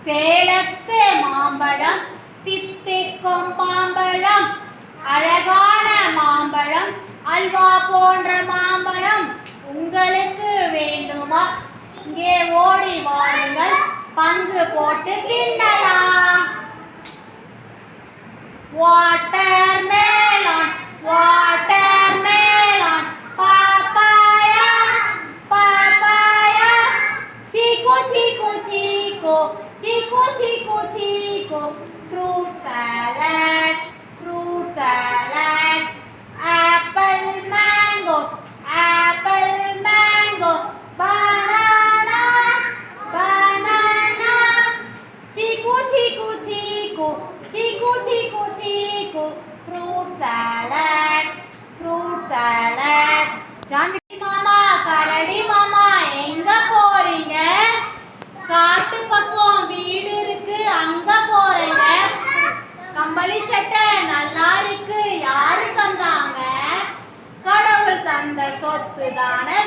சேலத்து மாம்பழம் தித்திக்கும் மாம்பழம் அழகான மாம்பழம் அல்வா போன்ற மாம்பழம் உங்களுக்கு வேண்டுமா? இங்கே ஓடி வாருங்கள், பங்கு போட்டு தின்னலாம். watermelon watermelon papaya papaya chico chico chico chico chico chico fruit salad apple mango banana chico chico chico chico chico chico fruit salad Janhvi மாமா கரடி மாமா எங்க போறீங்க? காட்டு பக்கம் வீடு இருக்கு, அங்க போறீங்க. கம்பளி சட்டை நல்லா இருக்கு, யாரு தந்தாங்க? கடவுள் தந்த சொத்து தானே